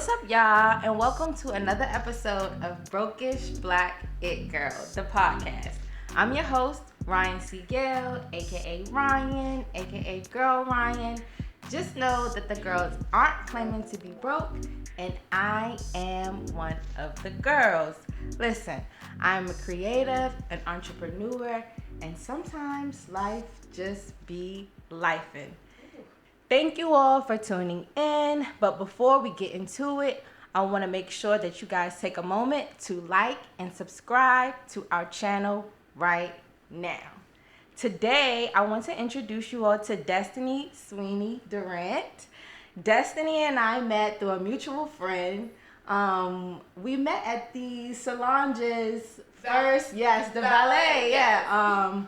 What's up, y'all, and welcome to another episode of Brokish Black It Girl, the podcast. I'm your host, Ryan C. Gale, aka Ryan, aka Girl Ryan. Just know that the girls aren't claiming to be broke, and I am one of the girls. Listen, I'm a creative, an entrepreneur, and sometimes life just be lifing. Thank you all for tuning in, but before we get into it, I want to make sure that you guys take a moment to like and subscribe to our channel right now. Today, I want to introduce you all to Destiny Sweeney Durant. Destiny and I met through a mutual friend. We met at the Solange's first, the ballet, yeah.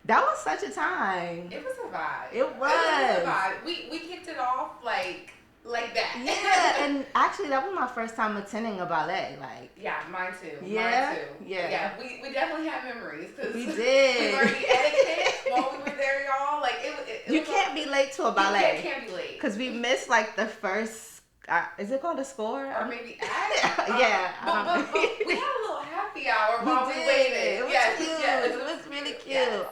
That was such a time. It was a vibe. It was a vibe. We kicked it off like that. Yeah, and actually that was my first time attending a ballet. Yeah, mine too. Yeah, mine too. Yeah. We definitely had memories because we did. We learned the etiquette while we were there, y'all. You can't be late to a ballet. You can't be late because we missed the first. Is it called a score? Or maybe act? Yeah. But we had a little happy hour while we waited. It was cute. Yes. It was really cute. Yes.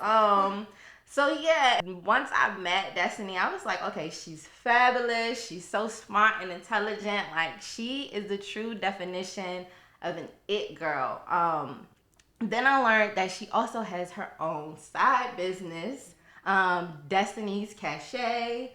So yeah, once I met Destiny, I was like, okay, she's fabulous. She's so smart and intelligent. She is the true definition of an it girl. Then I learned that she also has her own side business, Destiny's Caché.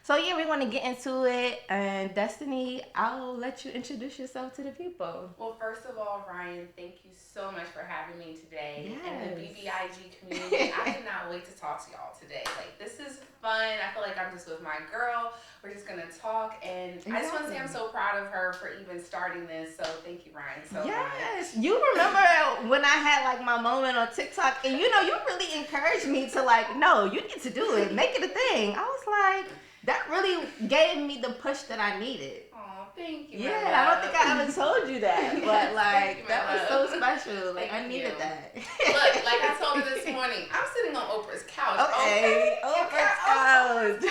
So yeah, we're going to get into it, and Destiny, I'll let you introduce yourself to the people. Well, first of all, Ryan, thank you so much for having me today. Yes. And the BBIG community. I cannot wait to talk to y'all today. This is fun. I feel like I'm just with my girl. We're just going to talk, and exactly. I just want to say I'm so proud of her for even starting this, so thank you, Ryan, so much. Yes, you remember when I had my moment on TikTok, and you really encouraged me to no, you need to do it, make it a thing. I was like, that really gave me the push that I needed. Oh, thank you. Yeah, I don't think I ever told you that, but that was so special. I needed that. Look, I told her this morning, I'm sitting on Oprah's couch. Okay. Oprah's couch.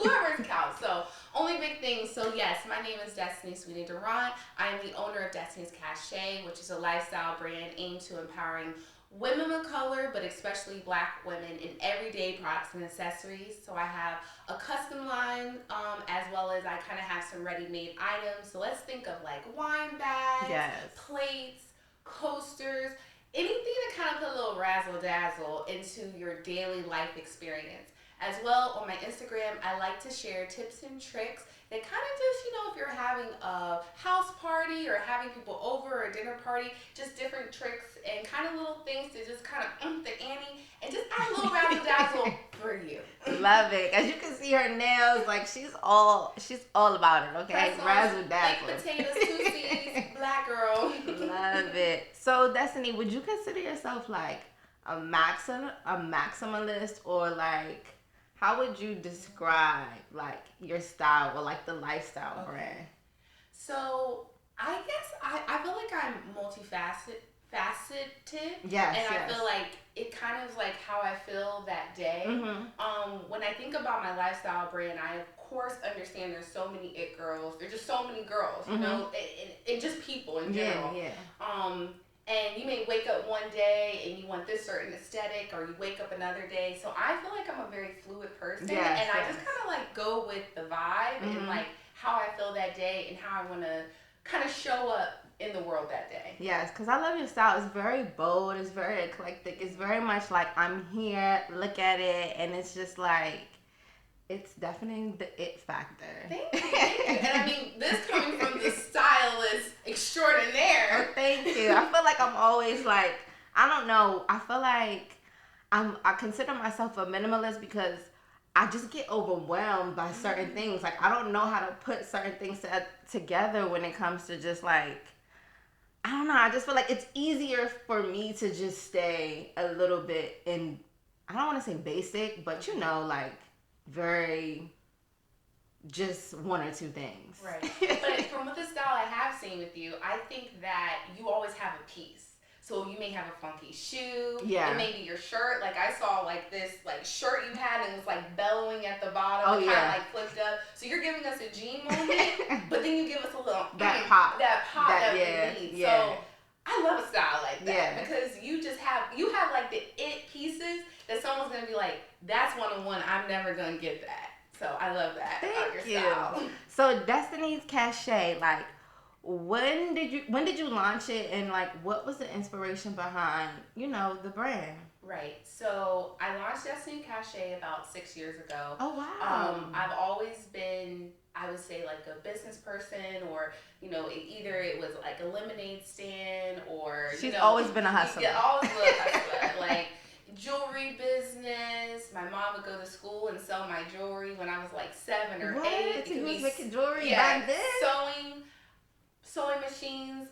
Whoever's couch. So, only big things. So, yes, my name is Destiny Sweeney Durant. I am the owner of Destiny's Caché, which is a lifestyle brand aimed to empowering women of color, but especially Black women, in everyday products and accessories. So I have a custom line, as well as I kind of have some ready-made items. So let's think of wine bags, yes, plates, coasters, anything to kind of put a little razzle-dazzle into your daily life experience. As well, on my Instagram, I like to share tips and tricks that kind of just, if you're having a house party or having people over or a dinner party, just different tricks and kind of little things to just kind of the ante and just add a little razzle-dazzle for you. Love it. As you can see her nails, she's all about it, okay? Razzle-dazzle. Baked potatoes, 2 C's, Black girl. Love it. So, Destiny, would you consider yourself a maximalist, or how would you describe your style or the lifestyle brand? So I guess I feel like I'm multifaceted. Yes. And I feel like it kind of is how I feel that day. Mm-hmm. When I think about my lifestyle brand, I of course understand there's so many it girls. There's just so many girls, mm-hmm. And just people in general. Yeah. And you may wake up one day and you want this certain aesthetic, or you wake up another day. So I feel like I'm a very fluid person, yes. I just kind of go with the vibe, mm-hmm. and how I feel that day and how I want to kind of show up in the world that day. Yes, because I love your style. It's very bold. It's very eclectic. It's very much I'm here, look at it, and it's just it's definitely the it factor. Thank you. And this coming from the stylist extraordinaire. Oh, thank you. I feel like I'm always I don't know. I feel like I consider myself a minimalist because I just get overwhelmed by certain mm-hmm. things. I don't know how to put certain things together when it comes to just I don't know. I just feel like it's easier for me to just stay a little bit in, I don't want to say basic, but very just one or two things. Right. But from the style I have seen with you, I think that you always have a piece. So you may have a funky shoe. Yeah. It may be your shirt. Like I saw like this like shirt you had and it was like bellowing at the bottom. Oh, Kind yeah. of like flipped up. So you're giving us a jean moment, but then you give us a little that pop that we need. Yeah. So I love a style like that Yeah. because you have like the it pieces that someone's gonna be like, that's one on one. I'm never gonna get that. So I love that about your style. So Destiny's Caché, like, when did you launch it, and like what was the inspiration behind the brand? Right. So I launched Destiny Caché about 6 years ago. Oh wow. I've always been, I would say, like a business person, or either it was like a lemonade stand, or she's always been a hustler. Yeah, always been a hustler. Like jewelry business. My mom would go to school and sell my jewelry when I was like 7 or 8. You was making jewelry back then? Sewing machines.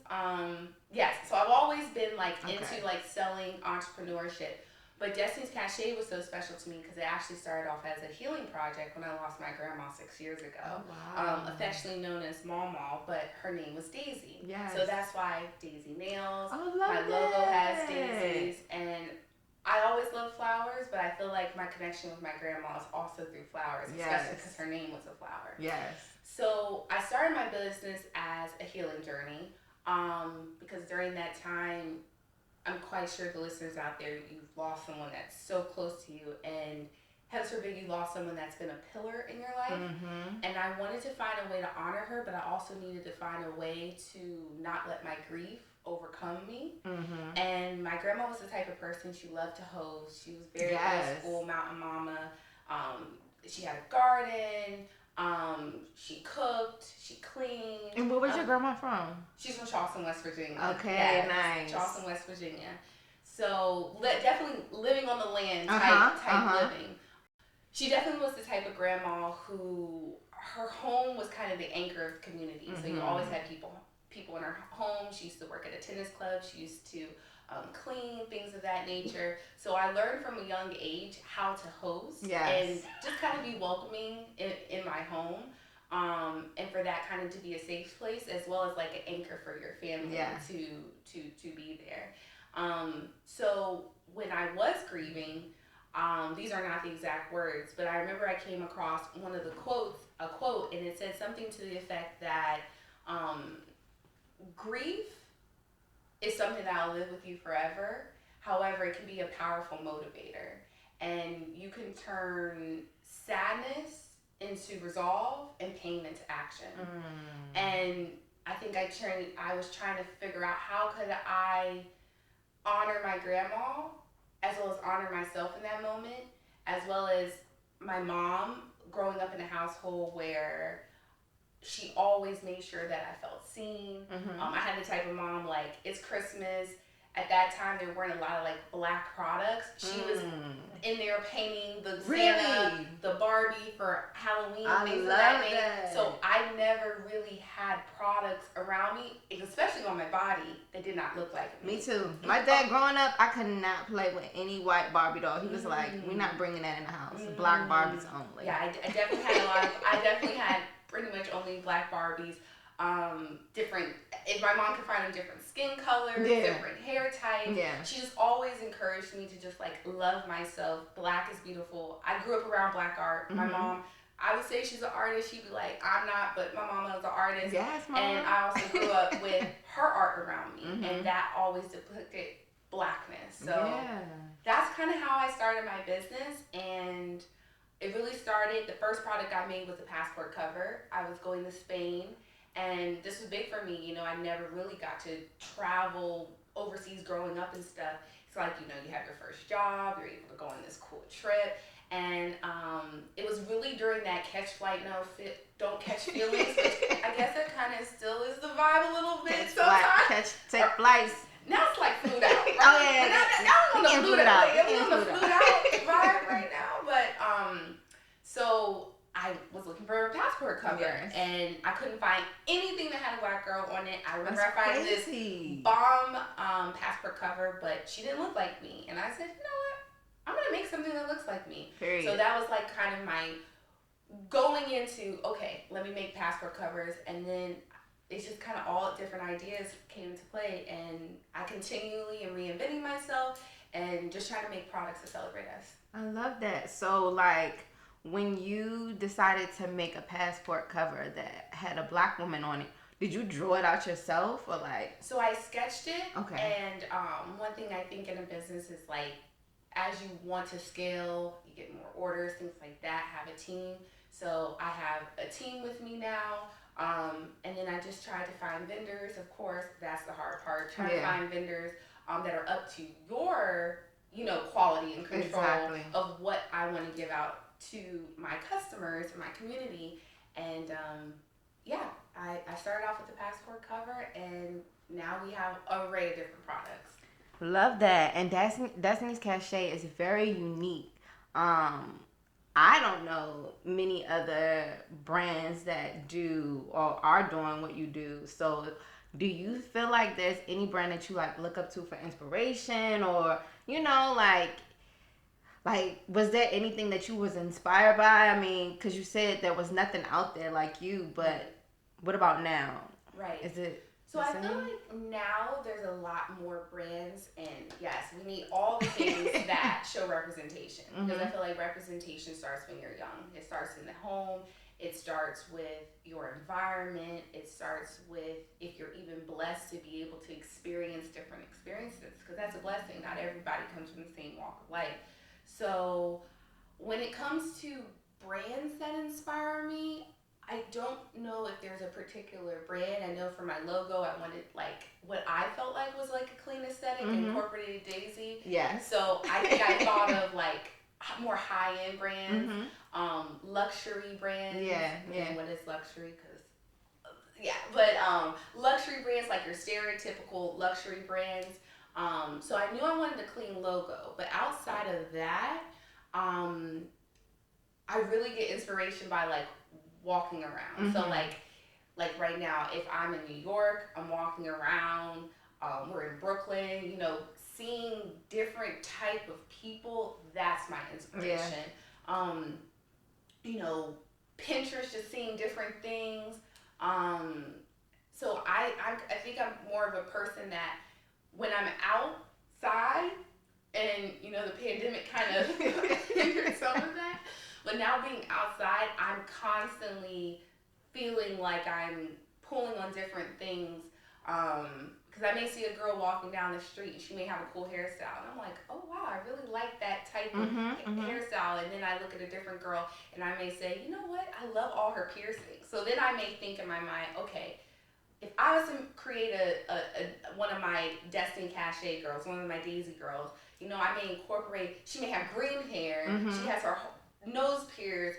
Yes. So I've always been like into like selling, entrepreneurship. But Destiny's Caché was so special to me because it actually started off as a healing project when I lost my grandma 6 years ago. Oh, wow. Affectionately known as Mama, but her name was Daisy. Yes. So that's why Daisy Nails. Oh, my logo has daisies, and I always loved flowers, but I feel like my connection with my grandma is also through flowers, especially because her name was a flower. Yes. So I started my business as a healing journey, because during that time, I'm quite sure the listeners out there, you've lost someone that's so close to you, and heaven forbid you lost someone that's been a pillar in your life. Mm-hmm. And I wanted to find a way to honor her, but I also needed to find a way to not let my grief overcome me. Mm-hmm. And my grandma was the type of person, she loved to host. She was very old school mountain mama. She had a garden. She cooked, she cleaned. And where was your grandma from? She's from Charleston, West Virginia. Okay, nice. Charleston, West Virginia. So definitely living on the land type living. She definitely was the type of grandma who her home was kind of the anchor of the community. Mm-hmm. So you always had people in her home. She used to work at a tennis club. She used to clean, things of that nature. So I learned from a young age how to host and just kind of be welcoming in my home, and for that kind of to be a safe place as well as like an anchor for your family to be there. So when I was grieving, these are not the exact words, but I remember I came across one of the a quote, and it said something to the effect that grief is something that will live with you forever. However, it can be a powerful motivator, and you can turn sadness into resolve and pain into action. And I think I was trying to figure out how could I honor my grandma as well as honor myself in that moment, as well as my mom growing up in a household where she always made sure that I felt seen. Mm-hmm. I had the type of mom, like, it's Christmas. At that time, there weren't a lot of, like, black products. She was in there painting the Santa, the Barbie for Halloween, things of that nature. So I never really had products around me, especially on my body, that did not look like me. Me too. My dad, growing up, I could not play with any white Barbie doll. He was like, we're not bringing that in the house. Black Barbies only. Yeah, I definitely had I definitely had pretty much only black Barbies. Different, if my mom could find them different skin colors, different hair types. She just always encouraged me to just like love myself. Black is beautiful. I grew up around black art. My mom, I would say she's an artist. She'd be like, I'm not, but my mom was an artist. Yes, mama. And I also grew up with her art around me, and that always depicted blackness. So that's kind of how I started my business, and it really started. The first product I made was a passport cover. I was going to Spain. And this was big for me, you know, I never really got to travel overseas growing up and stuff. It's like, you know, you have your first job, you're able to go on this cool trip. And it was really during that catch flight, don't catch feelings, which I guess it kind of still is the vibe a little bit sometimes. Take flights. Now it's like food out, right? Oh, yeah. Now I'm on the food out. I'm on the food out vibe right now. But, so I was looking for a passport cover, and I couldn't find anything that had a black girl on it. I remember I found this bomb passport cover, but she didn't look like me. And I said, you know what? I'm going to make something that looks like me. Period. So that was like kind of my going into, okay, let me make passport covers. And then it's just kind of all different ideas came into play, and I continually am reinventing myself and just trying to make products to celebrate us. I love that. So, like, when you decided to make a passport cover that had a black woman on it, did you draw it out yourself or like? So I sketched it. Okay. And one thing I think in a business is like, as you want to scale, you get more orders, things like that. Have a team. So I have a team with me now. And then I just try to find vendors. Of course, that's the hard part. Trying to find vendors that are up to your, quality and control of what I want to give out to my customers, my community. And yeah, I started off with the passport cover, and now we have an array of different products. Love that. And Destiny's Caché is very unique. I don't know many other brands that do or are doing what you do. So, do you feel like there's any brand that you like look up to for inspiration, or like was there anything that you was inspired by? I mean, because you said there was nothing out there like you, but what about now? Right. Is it? So I feel like now there's a lot more brands, and yes, we need all the things that show representation, because I feel like representation starts when you're young. It starts in the home. It starts with your environment. It starts with if you're even blessed to be able to experience different experiences, because that's a blessing. Not everybody comes from the same walk of life. So when it comes to brands that inspire me, I don't know if there's a particular brand. I know for my logo, I wanted like what I felt like was like a clean aesthetic, incorporated Daisy. Yes. So I think I thought of like more high end brands, luxury brands. Yeah. And what is luxury? But luxury brands, like your stereotypical luxury brands. So I knew I wanted a clean logo, but outside of that, I really get inspiration by like walking around. So like right now, if I'm in New York, I'm walking around. We're in Brooklyn. Seeing different type of people. That's my inspiration. Pinterest, just seeing different things. So I think I'm more of a person that when I'm outside, and the pandemic kind of hindered some of that. But now being outside, I'm constantly feeling like I'm pulling on different things. Because I may see a girl walking down the street, and she may have a cool hairstyle, and I'm like, oh wow, I really like that type of hairstyle. And then I look at a different girl, and I may say, you know what, I love all her piercings. So then I may think in my mind, okay, if I was to create a one of my Destiny Caché girls, one of my Daisy girls, I may incorporate. She may have green hair. She has her nose pierced,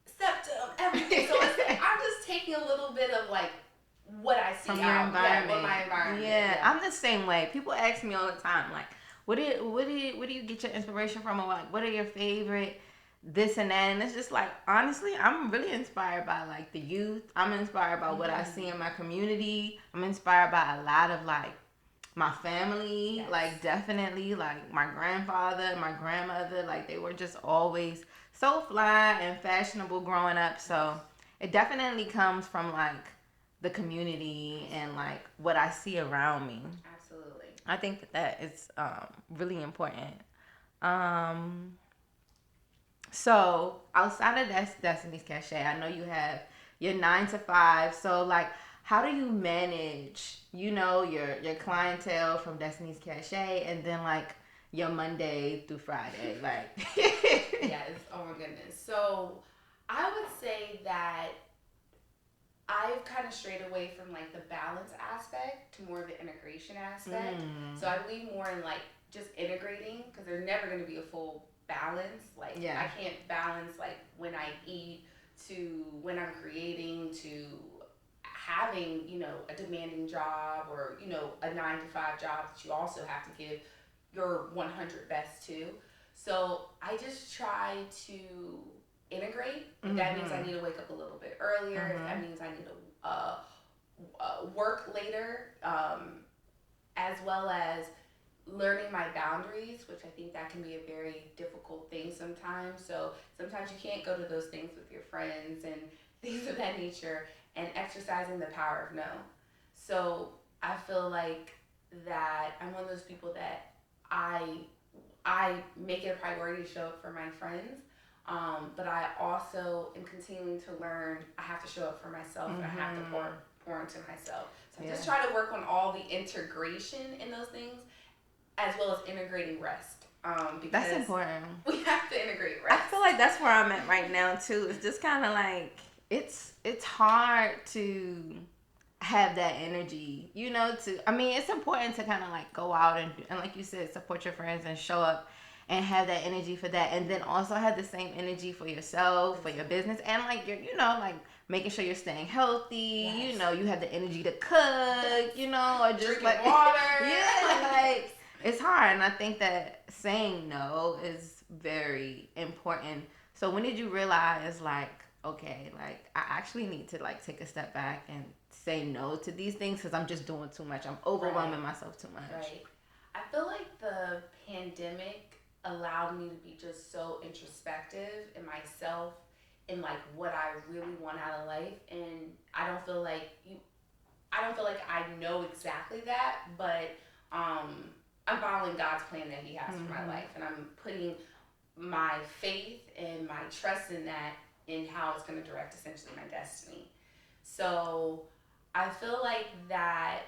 septum, everything. So I'm just taking a little bit of like what I see from out, your environment. What my environment. Yeah, I'm the same way. People ask me all the time, like, where do you get your inspiration from? Or like, what are your favorite this and that? And it's just like, honestly, I'm really inspired by like the youth. I'm inspired by what I see in my community. I'm inspired by a lot of like my family, like definitely like my grandfather, my grandmother, like they were just always so fly and fashionable growing up. So it definitely comes from like the community and like what I see around me. Absolutely. I think that is really important. So outside of Destiny's Caché, I know you have your 9 to 5. So like, how do you manage, your clientele from Destiny's Caché and then like your Monday through Friday, like? Yes. Oh my goodness. So I would say that I've kind of strayed away from like the balance aspect to more of the integration aspect. So I believe more in like just integrating, because there's never going to be a full balance. Like I can't balance like when I eat to when I'm creating to having a demanding job, or a 9 to 5 job that you also have to give your 100 best to. So I just try to integrate. If that means I need to wake up a little bit earlier, if that means I need to work later, as well as learning my boundaries, which I think that can be a very difficult thing sometimes. So sometimes you can't go to those things with your friends and things of that nature, and exercising the power of no. So I feel like that I'm one of those people that I I make it a priority to show up for my friends. But I also am continuing to learn. I have to show up for myself. And I have to pour into myself. So I'm just trying to work on all the integration in those things, as well as integrating rest. Because That's important. We have to integrate rest. I feel like that's where I'm at right now too. It's just kind of like it's hard to have that energy, you know. I mean, it's important to kind of like go out and like you said, support your friends and show up and have that energy for that, and then also have the same energy for yourself, for your business, and like you're, you know, like making sure you're staying healthy. Yes. You know, you have the energy to cook, you know, or just drinking like water. Yeah, like it's hard, and I think that saying no is very important. So when did you realize, like, okay, like I actually need to like take a step back and say no to these things because I'm just doing too much. I'm overwhelming myself too much. Right. I feel like the pandemic allowed me to be just so introspective in myself and like what I really want out of life. And I don't feel like I know exactly that, but I'm following God's plan that He has for my life, and I'm putting my faith and my trust in that, in how it's going to direct essentially my destiny. So I feel like that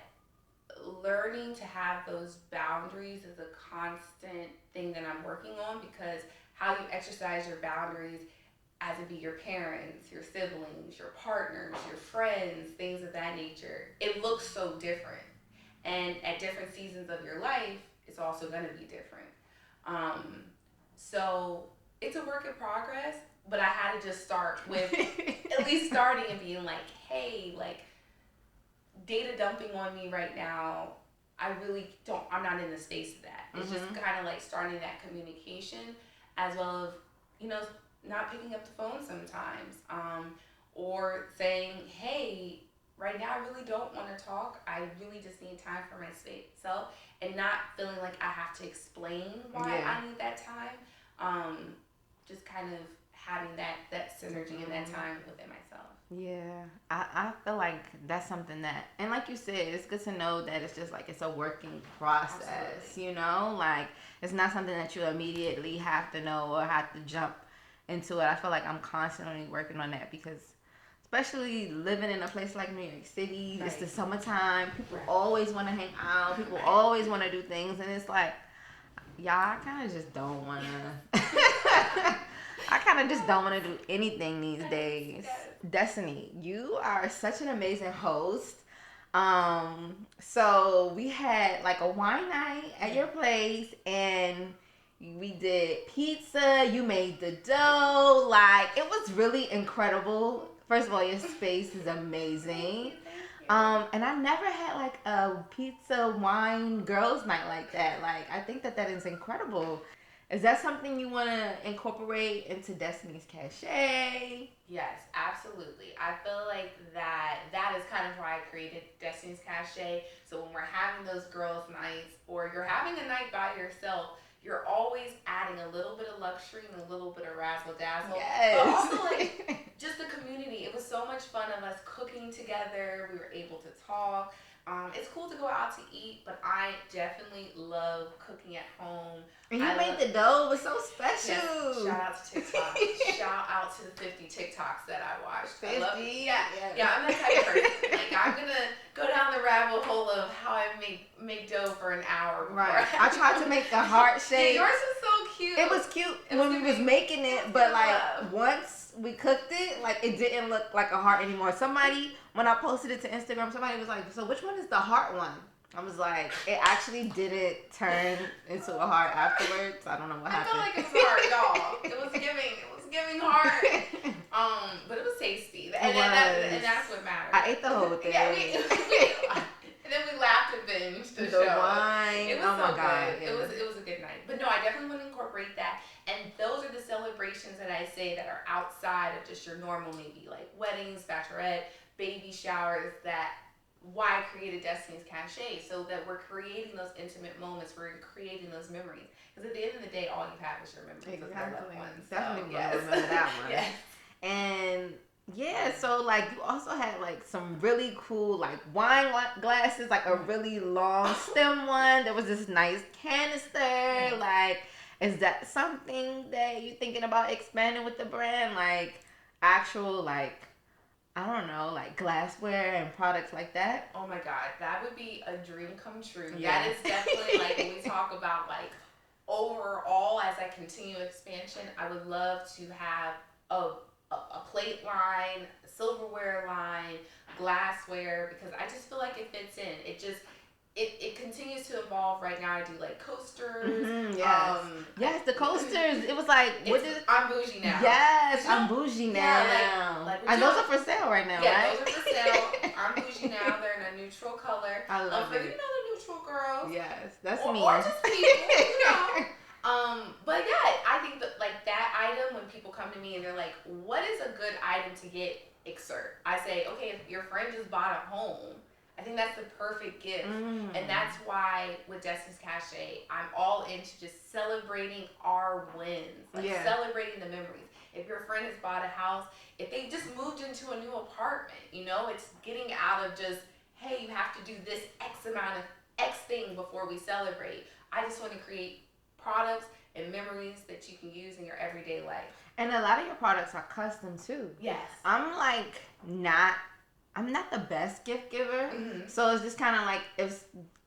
learning to have those boundaries is a constant thing that I'm working on, because how you exercise your boundaries, as it be your parents, your siblings, your partners, your friends, things of that nature, it looks so different. And at different seasons of your life, it's also going to be different. So it's a work in progress, but I had to just start with at least starting and being like, hey, like, data dumping on me right now, I'm not in the space of that. It's just kind of like starting that communication, as well as, you know, not picking up the phone sometimes, or saying, hey, right now I really don't want to talk. I really just need time for myself, and not feeling like I have to explain why I need that time. Just kind of having that synergy and that time within myself. Yeah, I feel like that's something that, and like you said, it's good to know that it's just like it's a working process. Absolutely. You know, like it's not something that you immediately have to know or have to jump into it. I feel like I'm constantly working on that, because especially living in a place like New York City, it's the summertime. People always want to hang out. People always want to do things, and it's like, y'all, I kind of just don't want to. I kind of just don't want to do anything these days. Destiny, you are such an amazing host. So we had like a wine night at your place, and we did pizza. You made the dough. Like, it was really incredible. First of all, your space is amazing. And I never had like a pizza wine girls night like that. Like, I think that is incredible. Is that something you want to incorporate into Destiny's Caché? Yes, absolutely. I feel like that is kind of why I created Destiny's Caché. So when we're having those girls' nights, or you're having a night by yourself, you're always adding a little bit of luxury and a little bit of razzle dazzle. Yes. But also, like, just the community. It was so much fun of us cooking together. We were able to talk. It's cool to go out to eat, but I definitely love cooking at home. And you made the dough. It was so special. Yes, shout out to TikTok. Shout out to the 50 TikToks that I watched. 50? I love it. Yeah, I'm that type of person. Like, I'm going to go down the rabbit hole of how I make dough for an hour. Right. I tried to make the heart shape. Yours was so cute. It was cute when we was making it, but like once we cooked it, like it didn't look like a heart anymore. Somebody, when I posted it to Instagram, somebody was like, so which one is the heart one? I was like, it actually didn't turn into a heart afterwards. I don't know what happened. I felt like it was heart, y'all. It was giving heart. But it was tasty. And that's what matters. I ate the whole thing. Yeah, and then we laughed and binged the show. Wine. It was oh my so God. good. Yeah. It was a good night. But no, I definitely want to incorporate that. And those are the celebrations that I say that are outside of just your normal, maybe like weddings, bachelorette, baby showers, that why I created Destiny's Caché, so that we're creating those intimate moments, we're creating those memories. Because at the end of the day, all you have is your memories of your loved ones. Definitely yes. remember that one. Yes. And Yeah, so like you also had like some really cool like wine glasses, like a really long stem one. There was this nice canister. Like, is that something that you're thinking about expanding with the brand? Like actual like I don't know, like glassware and products like that? Oh my God, that would be a dream come true. Yeah. That is definitely like when we talk about like overall as I continue expansion, I would love to have a plate line, a silverware line, glassware because I just feel like it fits in. It continues to evolve. Right now I do like coasters. Yes. Yes, the coasters. It was like I'm bougie now. Yes, I'm bougie now. Yeah, and those are for sale right now, yeah, right? those are for sale. I'm bougie now. They're in a neutral color. I love for it. the neutral girls. Yes, that's or, me. Or just people, But yeah, I think that like that item when people come to me and they're like, "What is a good item to get?" Excerpt. I say, okay, if your friend just bought a home, I think that's the perfect gift. And that's why with Destiny's Caché, I'm all into just celebrating our wins, like celebrating the memories. If your friend has bought a house, if they just moved into a new apartment, it's getting out of just, hey, you have to do this X amount of X thing before we celebrate. I just want to create products and memories that you can use in your everyday life. And a lot of your products are custom too. Yes. I'm not the best gift giver. So it's just kind of like,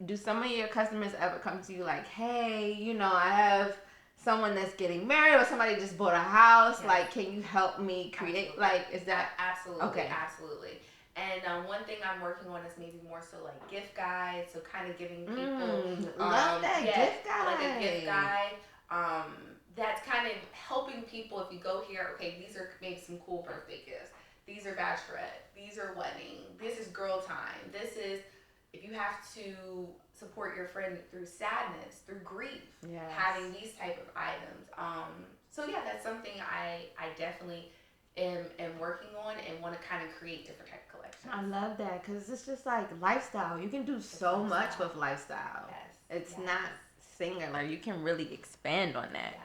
do some of your customers ever come to you like, hey, I have someone that's getting married or somebody just bought a house. Yes. Like, can you help me create? Absolutely. Like, is that absolutely okay? Absolutely. And one thing I'm working on is maybe more so like gift guides. So kind of giving people love that gift guide, like a gift guide. That's kind of helping people if you go here. Okay, these are maybe some cool birthday gifts. These are bachelorette. These are wedding. This is girl time. This is if you have to support your friend through sadness, through grief. Yes. Having these type of items. So yeah, that's something I definitely am working on and want to kind of create different type of collections. I love that because it's just like lifestyle. You can do so much with lifestyle. Yes. It's not singular. You can really expand on that. Yes.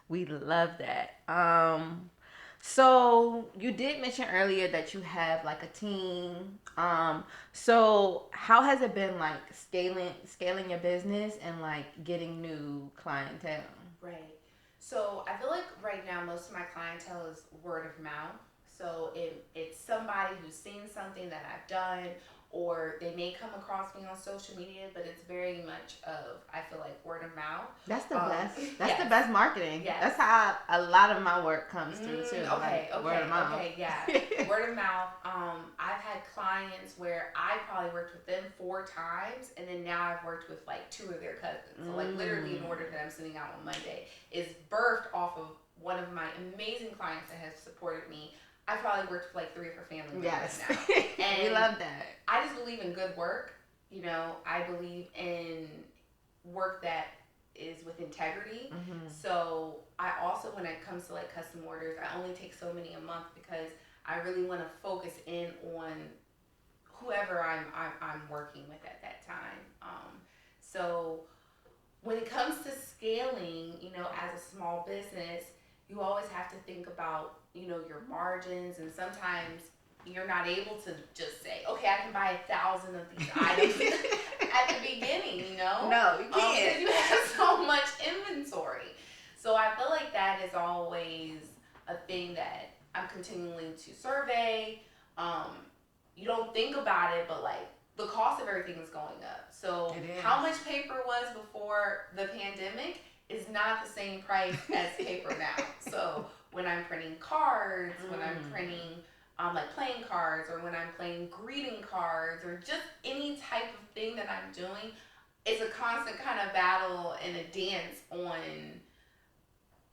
We love that. So you did mention earlier that you have like a team. So how has it been like scaling your business and like getting new clientele? Right. So I feel like right now most of my clientele is word of mouth. So it's somebody who's seen something that I've done, or they may come across me on social media, but it's very much of, I feel like, word of mouth. That's the best. That's the best marketing. Yes. That's how a lot of my work comes through too. Okay, like word of mouth. Okay, yeah. Word of mouth. I've had clients where I probably worked with them 4 times, and then now I've worked with like 2 of their cousins. So like literally an order that I'm sending out on Monday is birthed off of one of my amazing clients that has supported me. I probably worked with like 3 of her family members now. And we love that. I just believe in good work. I believe in work that is with integrity. So I also, when it comes to like custom orders, I only take so many a month because I really want to focus in on whoever I'm working with at that time. So when it comes to scaling, as a small business, you always have to think about, your margins, and sometimes you're not able to just say, okay, I can buy 1,000 of these items at the beginning, No, you can't. Because you have so much inventory. So I feel like that is always a thing that I'm continuing to survey. You don't think about it, but like the cost of everything is going up. So how much paper was before the pandemic is not the same price as paper now. So when I'm printing cards, when I'm printing like playing cards, or when I'm playing greeting cards, or just any type of thing that I'm doing, it's a constant kind of battle and a dance on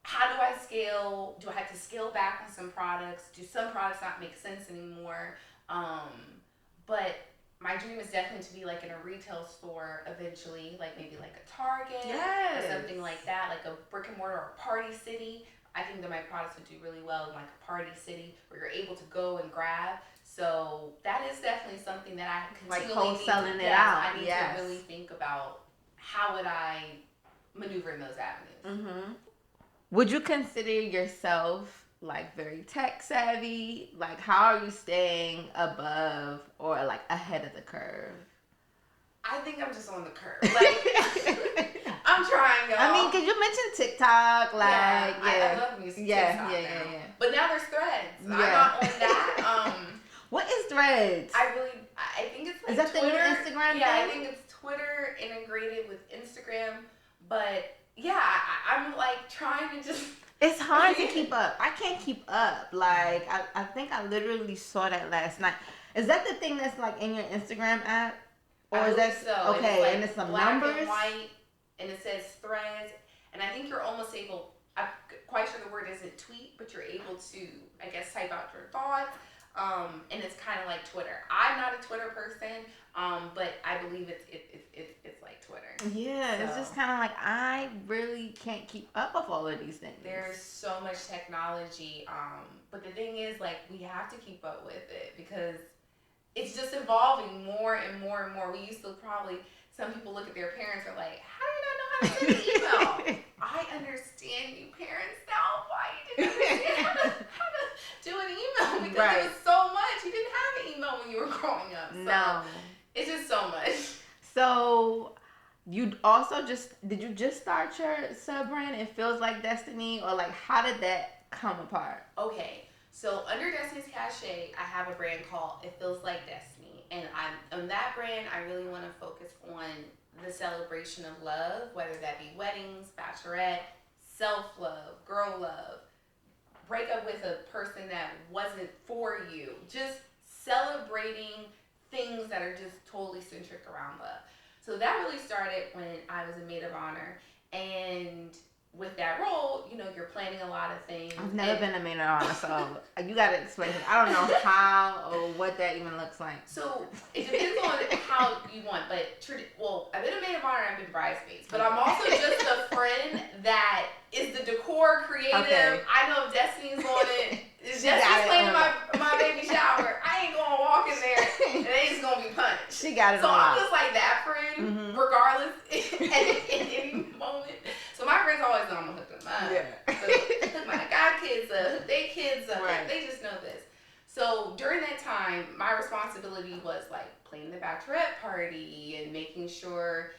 how do I scale? Do I have to scale back on some products? Do some products not make sense anymore? But my dream is definitely to be like in a retail store eventually, like maybe like a Target or something like that, like a brick and mortar or party city. I think that my products would do really well in like a party city where you're able to go and grab. So that is definitely something that I continually like wholesaling it out. I need to really think about how would I maneuver in those avenues. Would you consider yourself like very tech savvy? Like, how are you staying above or like ahead of the curve? I think I'm just on the curve. Like, I'm trying, y'all. I mean, cause you mentioned TikTok, like I love music. TikTok now. But now there's Threads. I'm not on that. What is Threads? I think it's like is that Twitter. The new Instagram thing? I think it's Twitter integrated with Instagram. But yeah, I'm like trying to just. It's hard to keep up. I can't keep up. Like I think I literally saw that last night. Is that the thing that's like in your Instagram app? Or is that so? Okay? It's like and it's some black numbers. And white, and it says Threads, and I think you're almost able. I'm quite sure the word isn't tweet, but you're able to, I guess, type out your thoughts. And it's kind of like Twitter. I'm not a Twitter person, but I believe it's like Twitter. Yeah, so. It's just kind of like I really can't keep up with all of these things. There's so much technology, but the thing is, like, we have to keep up with it because it's just evolving more and more and more. We used to probably, some people look at their parents and are like, how do you not know how to send an email? I understand you parents now why you didn't understand how to do an email because it was so much. You didn't have an email when you were growing up. So no. It's just so much. So you also did you just start your sub brand? It feels like Destiny, or like how did that come apart? Okay. So under Destiny's Caché, I have a brand called It Feels Like Destiny. And on that brand, I really want to focus on the celebration of love, whether that be weddings, bachelorette, self-love, girl love, break up with a person that wasn't for you, just celebrating things that are just totally centric around love. So that really started when I was a maid of honor, and with that role, you know, you're planning a lot of things. I've never been a maid of honor, so you got to explain it. I don't know how or what that even looks like. So it depends on how you want, but I've been a maid of honor, I've been bridesmaids, but I'm also just a friend that is the decor creative. Okay. I know if Destiny's on it. It's Destiny's playing my baby shower. I ain't gonna walk in there and they just gonna be punished. She got it. So I'm just like that friend, regardless, in any moment. So my friends always know I'm gonna hook them up. Yeah. So hook my god kids up, hook their kids up. Right. They just know this. So during that time, my responsibility was like planning the bachelorette party and making sure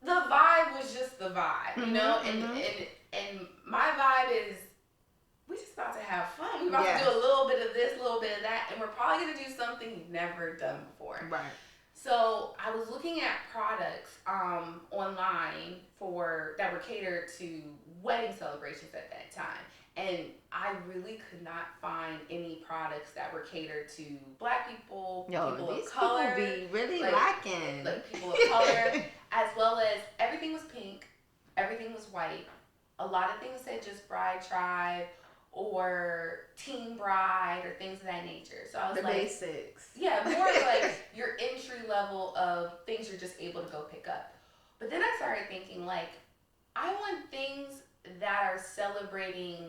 the vibe was just the vibe, you know? And my vibe is we just about to have fun. We're about to do a little bit of this, a little bit of that, and we're probably gonna do something you've never done before. Right. So I was looking at products online that were catered to wedding celebrations at that time. And I really could not find any products that were catered to Black people, people of color. People be really lacking. Like people of color, as well as everything was pink, everything was white. A lot of things said just bride tribe or teen bride or things of that nature. So I was the basics. Yeah, more like your entry level of things you're just able to go pick up. But then I started thinking, like, I want things that are celebrating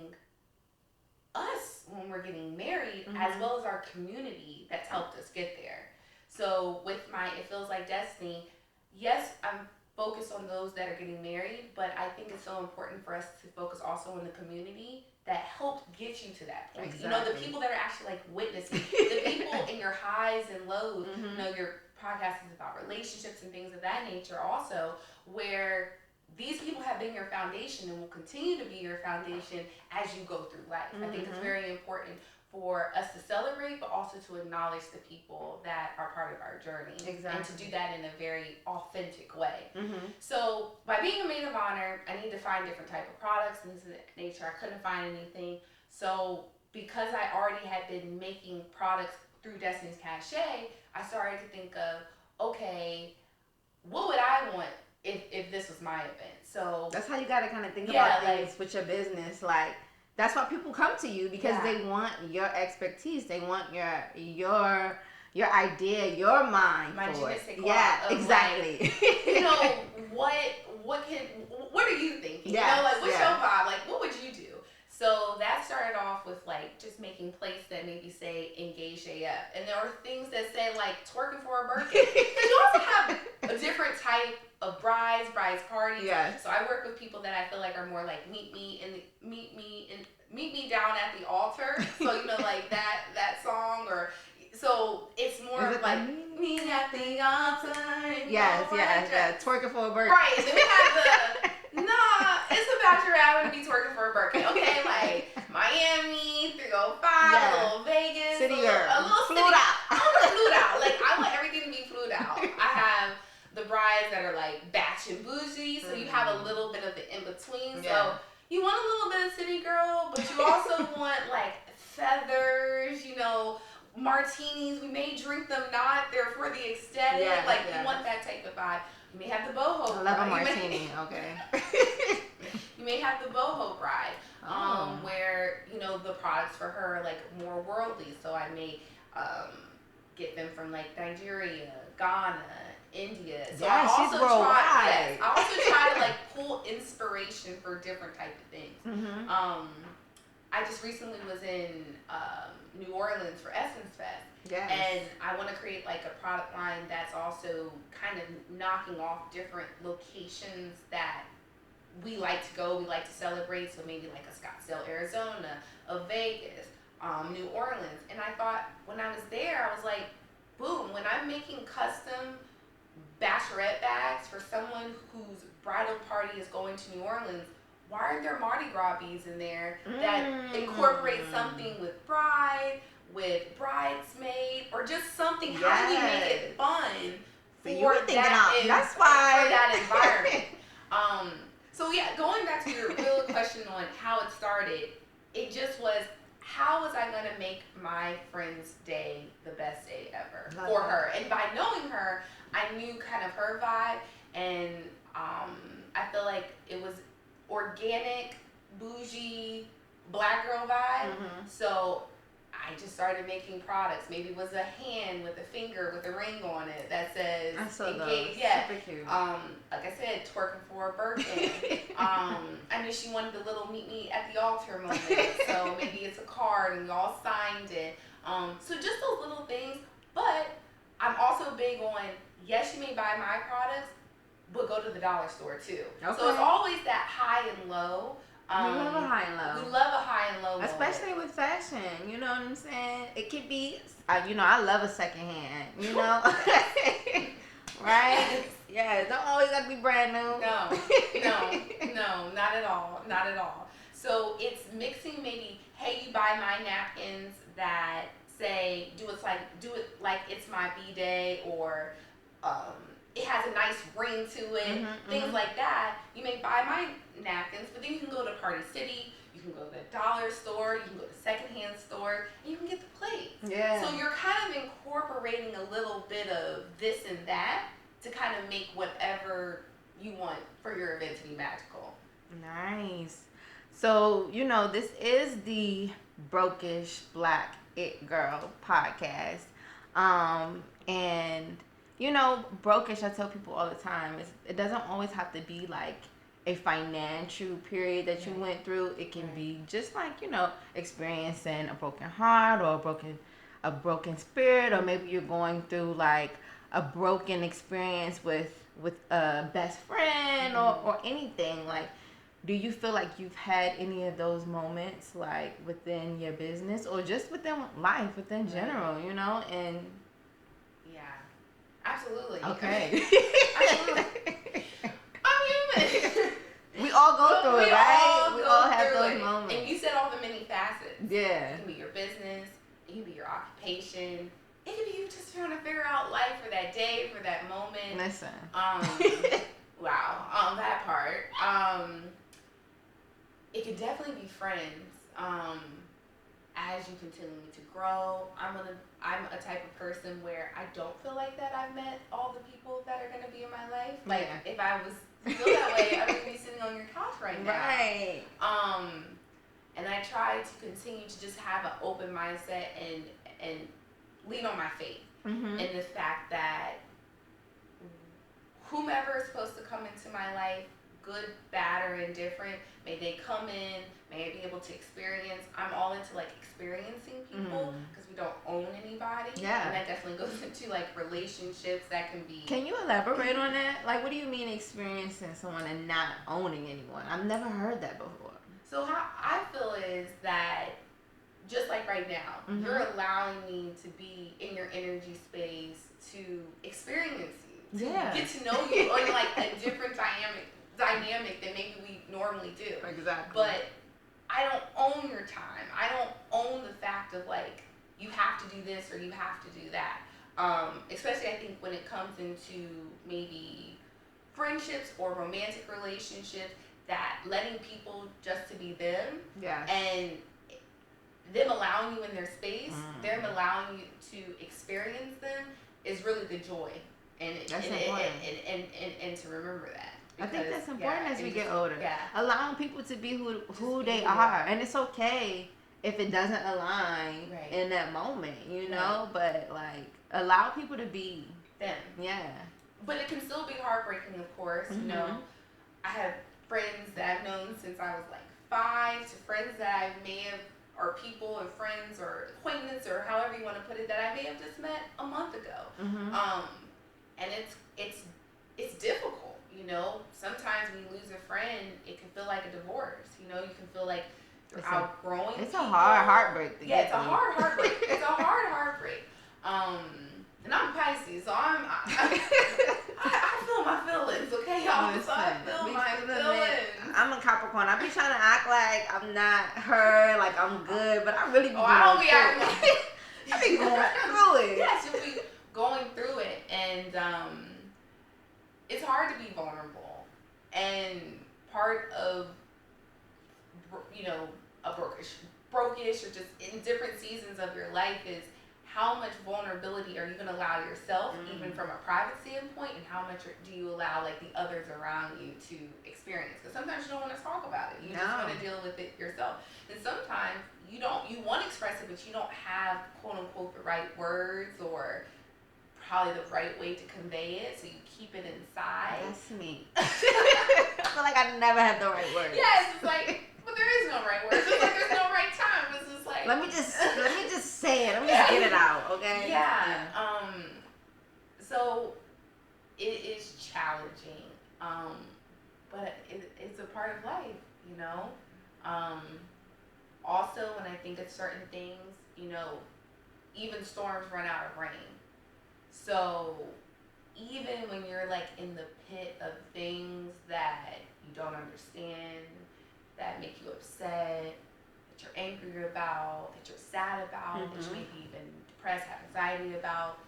us when we're getting married, as well as our community that's helped us get there. So with my It Feels Like Destiny, yes, I'm focused on those that are getting married, but I think it's so important for us to focus also on the community that helped get you to that point. Exactly. You know, the people that are actually like witnessing, the people in your highs and lows. You know, your podcast is about relationships and things of that nature also, where these people have been your foundation and will continue to be your foundation as you go through life. I think it's very important for us to celebrate, but also to acknowledge the people that are part of our journey. Exactly. And to do that in a very authentic way. So by being a maid of honor, I need to find different type of products and things of that nature. I couldn't find anything. So because I already had been making products through Destiny's Caché, I started to think of, okay, what would I want if this was my event? So that's how you got to kind of think about things with your business. Like, that's why people come to you, because they want your expertise. They want your idea, your mind my for it. Yeah, exactly. Like, you know, what are you thinking? Yes, you know, like, what's your vibe? Like, what would you do? So that started off with like just making plates that maybe say engaged AF, and there were things that say like twerking for a birthday. You also have a different type of brides parties. Yes. So I work with people that I feel like are more like meet me down at the altar. So like that song, or so it's more of like me at the altar. Yes. Twerking for a birthday. Right. And then we have the it's about your having to be twerking for a birthday. Okay, like Miami, 305, a little Vegas, city girl, a little flued out. I want to flued out. Like I want everything to be flued out. I have the brides that are like batch and bougie, so you have a little bit of the in between. So you want a little bit of city girl, but you also want like feathers, martinis. We may drink them not. They're for the aesthetic. You want that type of vibe. You may have the boho. I love a martini. Okay. You may have the boho bride, where the products for her are like more worldly. So I may get them from like Nigeria, Ghana, India. So I also try to like pull inspiration for different type of things. Mm-hmm. I just recently was in New Orleans for Essence Fest. Yes. And I want to create like a product line that's also kind of knocking off different locations that we like to go, we like to celebrate. So maybe like a Scottsdale, Arizona, a Vegas, New Orleans. And I thought when I was there, I was like, boom, when I'm making custom bachelorette bags for someone whose bridal party is going to New Orleans, why aren't there Mardi Gras beads in there that incorporate something with bride, with bridesmaid, or just something? How do we make it fun for that environment? So yeah, going back to your real question on how it started, it just was, how was I going to make my friend's day the best day ever for her? And by knowing her, I knew kind of her vibe, and I feel like it was organic, bougie, black girl vibe. Mm-hmm. So I just started making products. Maybe it was a hand with a finger with a ring on it that says engaged. Yeah. Super cute. Like I said, twerking for a birthday. I knew she wanted the little meet me at the altar moment. So maybe it's a card and we all signed it. So just those little things. But I'm also big on, yes, you may buy my products, but go to the dollar store too. Okay. So it's always that high and low. We love a high and low. We love a high and low, especially with fashion. You know what I'm saying? It could be, I love a second hand. Right? Yeah, don't always have to be brand new. No, not at all, not at all. So it's mixing maybe, hey, you buy my napkins that say, do it like it's my B-day, or it has a nice ring to it, things like that. You may buy my napkins, but then you can go to Party City, you can go to the dollar store, you can go to secondhand store, and you can get the plates. Yeah. So you're kind of incorporating a little bit of this and that to kind of make whatever you want for your event to be magical. Nice. So, this is the Brokish Black It Girl podcast. And brokish, I tell people all the time, it doesn't always have to be like a financial period that you went through. It can be just like, experiencing a broken heart, or a broken spirit, or maybe you're going through like a broken experience with a best friend, or anything. Like, do you feel like you've had any of those moments, like within your business, or just within life, within general, and absolutely. Okay. Absolutely. I'm human. We all go through it, right? We all have those moments. And you said all the many facets. Yeah. It can be your business. It can be your occupation. It can be you just trying to figure out life for that day, for that moment. Listen. Wow. That part. It could definitely be friends. As you continue to grow, I'm a type of person where I don't feel like that I've met all the people that are going to be in my life. Like, if I was feel that way, I would be sitting on your couch right now. Right. And I try to continue to just have an open mindset and lean on my faith in the fact that whomever is supposed to come into my life good, bad, or indifferent. May they come in, may I be able to experience. I'm all into like experiencing people because we don't own anybody. Yeah. And that definitely goes into like relationships that can be. Can you elaborate on that? Like, what do you mean experiencing someone and not owning anyone? I've never heard that before. So how I feel is that just like right now, you're allowing me to be in your energy space to experience you, to get to know you on like a different dynamic than maybe we normally do. Exactly. But I don't own your time. I don't own the fact of like you have to do this or you have to do that. Especially I think when it comes into maybe friendships or romantic relationships, that letting people just to be them. Yeah. And them allowing you in their space, them allowing you to experience them is really the joy. And that's important. And to remember that. Because, I think that's important as we get older. Yeah. Allowing people to be who they are. And it's okay if it doesn't align in that moment, you know? But, like, allow people to be them. Yeah. But it can still be heartbreaking, of course. You know, I have friends that I've known since I was, like, 5 to friends that I may have, or people and friends or acquaintance or however you want to put it, that I may have just met a month ago. And it's difficult, you know. Sometimes when you lose a friend, it can feel like a divorce. You know, you can feel like you're outgrowing. It's a hard heartbreak. It's a hard heartbreak. It's a hard heartbreak. And I'm Pisces, so I feel my feelings, okay, y'all? So I feel my feelings. I'm a Capricorn. I be trying to act like I'm not her, like I'm good, but I really be I don't be acting like I be going through it. Yes, you'll be going through it, and it's hard to be vulnerable. And part of, you know, a brokish or just in different seasons of your life is how much vulnerability are you going to allow yourself, even from a private standpoint, and how much do you allow like the others around you to experience? Because sometimes you don't want to talk about it. You just want to deal with it yourself. And sometimes you want to express it, but you don't have quote unquote the right words or probably the right way to convey it, so you keep it inside. That's me. I feel like I never have the right words. Yes, it's like, but there is no right words. It's like there's no right time. It's just like let me just say it. Let me just get it out, okay? Yeah. So it is challenging, but it's a part of life, you know. Also, when I think of certain things, you know, even storms run out of rain. So even when you're like in the pit of things that you don't understand, that make you upset, that you're angry about, that you're sad about, that you may be even depressed, have anxiety about,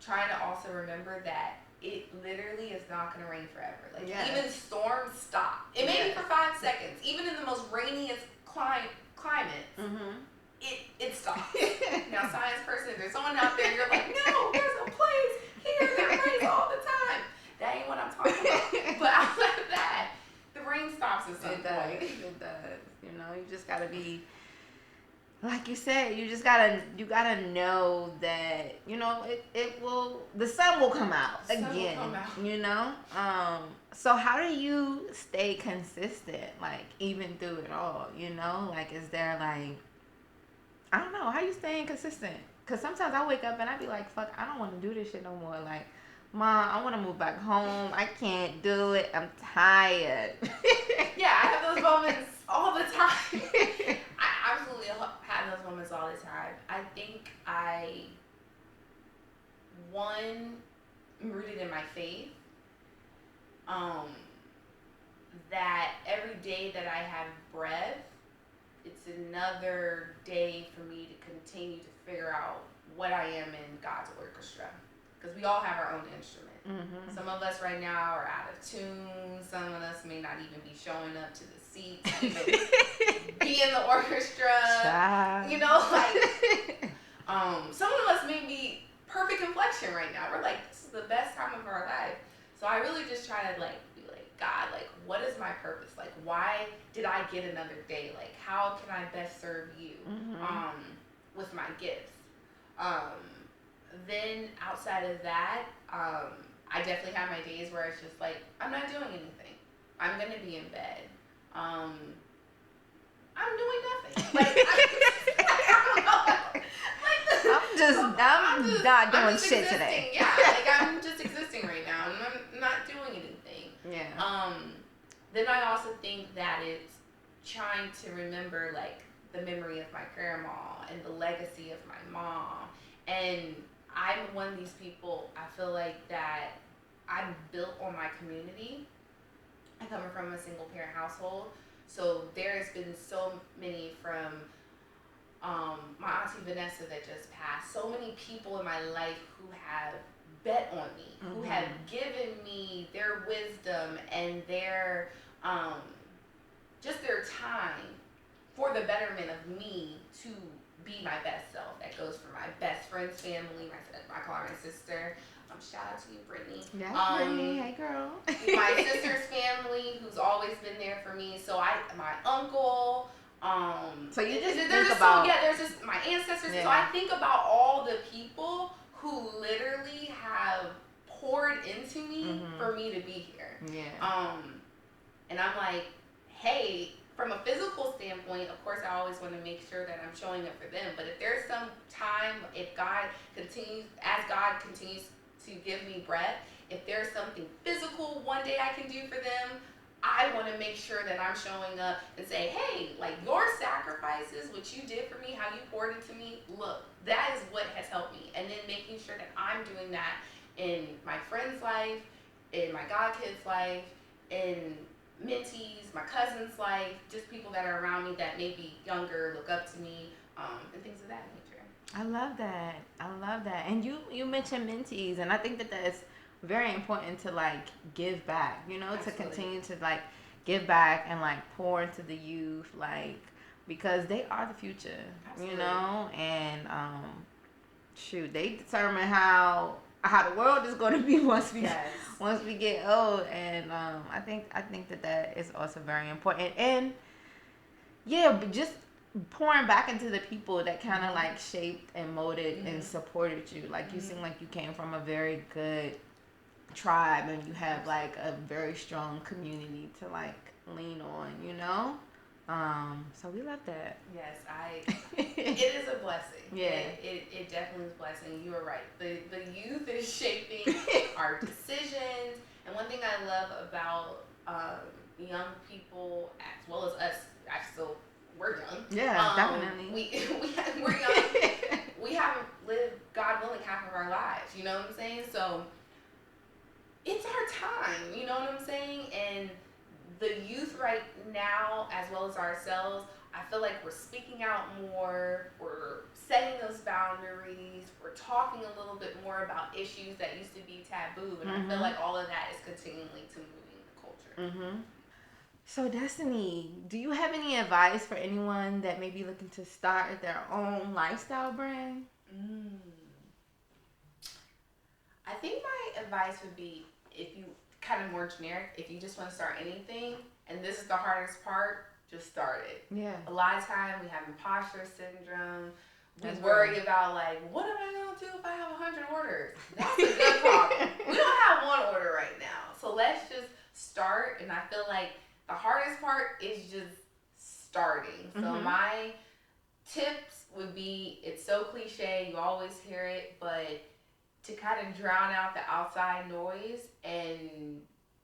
trying to also remember that it literally is not going to rain forever. Like even storms stop. It may be for 5 seconds. Even in the most rainiest climates, it stops. Now, science person, if there's someone out there, you're like, no, there's a place here that rains all the time. That ain't what I'm talking about. But outside of that, the rain stops at some point. It does. You know, you just gotta be, like you said, you gotta know that, you know, the sun will come out again. You know? So how do you stay consistent, like, even through it all, you know? Like, is there, like, I don't know, how you staying consistent? Because sometimes I wake up and I be like, fuck, I don't want to do this shit no more. Like, Mom, I want to move back home. I can't do it. I'm tired. Yeah, I have those moments all the time. I absolutely have those moments all the time. I think I'm rooted in my faith. That every day that I have breath, it's another day for me to continue to figure out what I am in God's orchestra. Because we all have our own instrument. Some of us right now are out of tune. Some of us may not even be showing up to the seat to even be in the orchestra. Child. You know, like, some of us may be perfect inflection right now. We're like, this is the best time of our life. So I really just try to, like, be like, God, like, what is my purpose? Like, why did I get another day? Like, how can I best serve you with my gifts? Then outside of that, I definitely have my days where it's just like, I'm not doing anything. I'm gonna be in bed. I'm doing nothing. Like I'm not doing shit existing. today. Yeah, like I'm just existing right now. I'm not doing anything. Yeah. Then I also think that it's trying to remember like the memory of my grandma and the legacy of my mom. And I'm one of these people, I feel like that I'm built on my community. I come from a single parent household. So there's been so many from my auntie Vanessa that just passed. So many people in my life who have bet on me, who have given me their wisdom and their just their time for the betterment of me to be my best self. That goes for my best friend's family. I call her my sister. Shout out to you, Brittany. Yeah, Brittany. Hey, girl. My sister's family, who's always been there for me. So my uncle. So you just there's think about there's just my ancestors. Yeah. So I think about all the people who literally have poured into me for me to be here. Yeah. And I'm like, hey, from a physical standpoint, of course, I always want to make sure that I'm showing up for them. But if there's some time, as God continues to give me breath, if there's something physical one day I can do for them, I want to make sure that I'm showing up and say, hey, like your sacrifices, what you did for me, how you poured into me, look, that is what has helped me. And then making sure that I'm doing that in my friend's life, in my godkid's life, in mentees, my cousin's life, just people that are around me that may be younger, look up to me, and things of that nature. I love that. And you mentioned mentees, and I think that that's very important to like give back, Absolutely. To continue to like give back and like pour into the youth, like because they are the future. Absolutely. And shoot, they determine how the world is going to be once we get old. And I think that is also very important. And yeah, but just pouring back into the people that kind of like shaped and molded and supported you. Like you seem like you came from a very good tribe and you have like a very strong community to like lean on, so we love that. Yes, it is a blessing. Yeah. It definitely is a blessing. You are right. The youth is shaping our decisions. And one thing I love about young people as well as us, we're young. Yeah, definitely. We're young. We haven't lived, God willing, half of our lives. You know what I'm saying? So it's our time. You know what I'm saying? And the youth right now, as well as ourselves, I feel like we're speaking out more. We're setting those boundaries. We're talking a little bit more about issues that used to be taboo. And I feel like all of that is continuing to move in the culture. So, Destiny, do you have any advice for anyone that may be looking to start their own lifestyle brand? I think my advice would be, if you kind of more generic, if you just want to start anything, and this is the hardest part, just start it. Yeah. A lot of time we have imposter syndrome. We worry about like, what am I going to do if I have 100 orders? That's a good problem. We don't have one order right now. So let's just start. And I feel like the hardest part is just starting. So my tips would be, it's so cliche, you always hear it, but to kind of drown out the outside noise and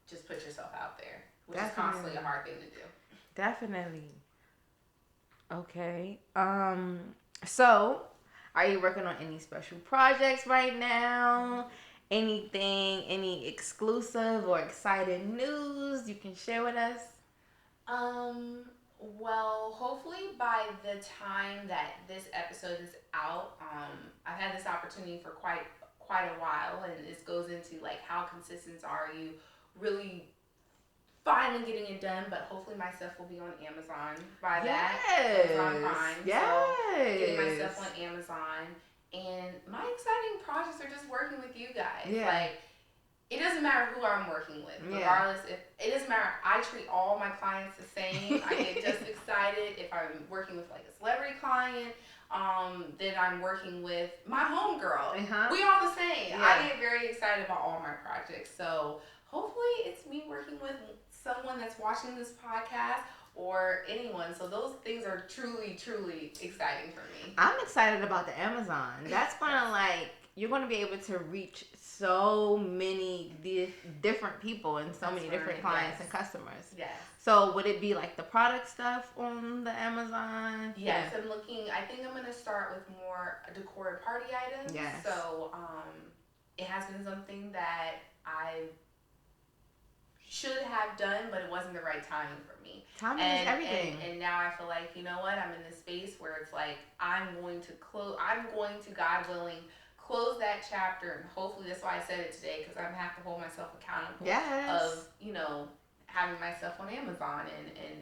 just put yourself out there, which is constantly a hard thing to do. Definitely. Okay. So, are you working on any special projects right now? Anything, any exclusive or exciting news you can share with us? Well, hopefully by the time that this episode is out, I've had this opportunity for quite a while, and this goes into like how consistent are you really finally getting it done. But hopefully my stuff will be on Amazon by that. Amazon Prime. So getting my stuff on Amazon, and my exciting projects are just working with you guys. Like, it doesn't matter who I'm working with, regardless. If it doesn't matter, I treat all my clients the same. I get just excited if I'm working with like a celebrity client. Then I'm working with my homegirl. We all the same. I get very excited about all my projects. So hopefully it's me working with someone that's watching this podcast or anyone. So those things are truly, truly exciting for me. I'm excited about the Amazon. That's gonna you're gonna be able to reach so many different people and so many different clients and customers. Yes. So would it be like the product stuff on the Amazon? Yes, I think I'm gonna start with more decor and party items. Yes. So it has been something that I should have done, but it wasn't the right timing for me. Timing is everything. And now I feel like, you know what, I'm in this space where it's like I'm going to, God willing, close that chapter, and hopefully that's why I said it today, because I'm gonna have to hold myself accountable of, having myself on Amazon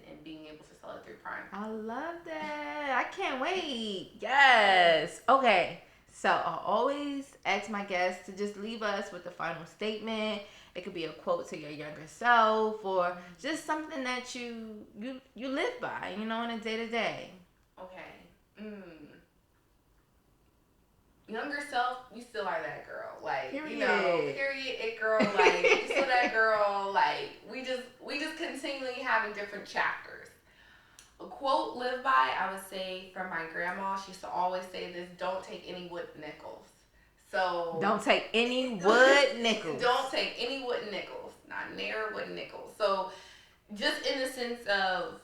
and being able to sell it through Prime. I love that. I can't wait. Yes. Okay. So I always ask my guests to just leave us with the final statement. It could be a quote to your younger self, or just something that you live by, in a day-to-day. Okay. Younger self, you still are that girl. Period, it girl. You still that girl. We just continually having different chapters. A quote live by, I would say, from my grandma. She used to always say this: "Don't take any wood nickels." So don't take any wood nickels. Don't take any wood nickels. Not near wood nickels. So just in the sense of,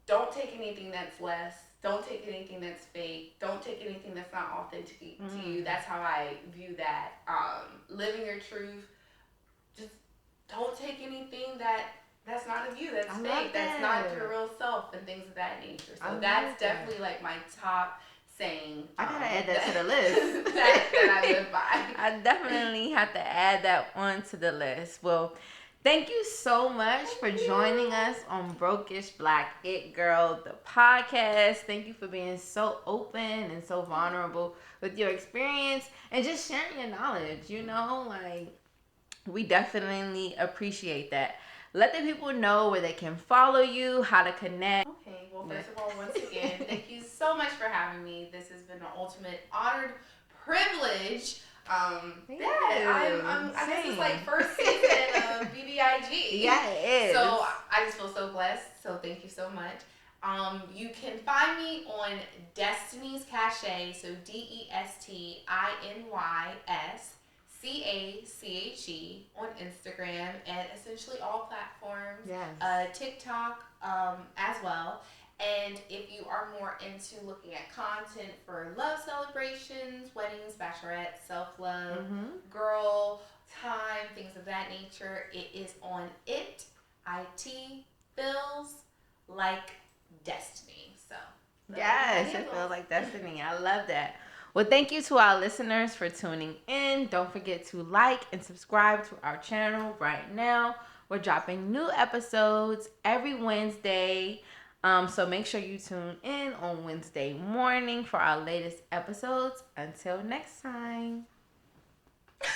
don't take anything that's less. Don't take anything that's fake. Don't take anything that's not authentic to you. That's how I view that. Living your truth. Just don't take anything that's not of you. That's fake. That's not your real self, and things of that nature. So that's definitely my top saying. I gotta add that to the list. that I live by. I definitely have to add that onto the list. Well, thank you so much for joining us on Brokish Black It Girl, the podcast. Thank you for being so open and so vulnerable with your experience and just sharing your knowledge. We definitely appreciate that. Let the people know where they can follow you, how to connect. Okay, well, first of all, once again, thank you so much for having me. This has been an ultimate honored privilege. I guess it's first season of BBIG. Yeah, it is. So I just feel so blessed. So thank you so much. You can find me on Destiny's Caché, so DestinySCache on Instagram and essentially all platforms. Yes. TikTok as well. And if you are more into looking at content for love celebrations, weddings, bachelorettes, self-love, girl time, things of that nature, it is on It Feels Like Destiny. So yes, it feels like destiny. I love that. Well, thank you to our listeners for tuning in. Don't forget to like and subscribe to our channel right now. We're dropping new episodes every Wednesday. So make sure you tune in on Wednesday morning for our latest episodes. Until next time.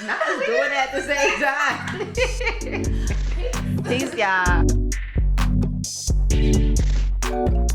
Not just doing it at the same time. Peace, y'all.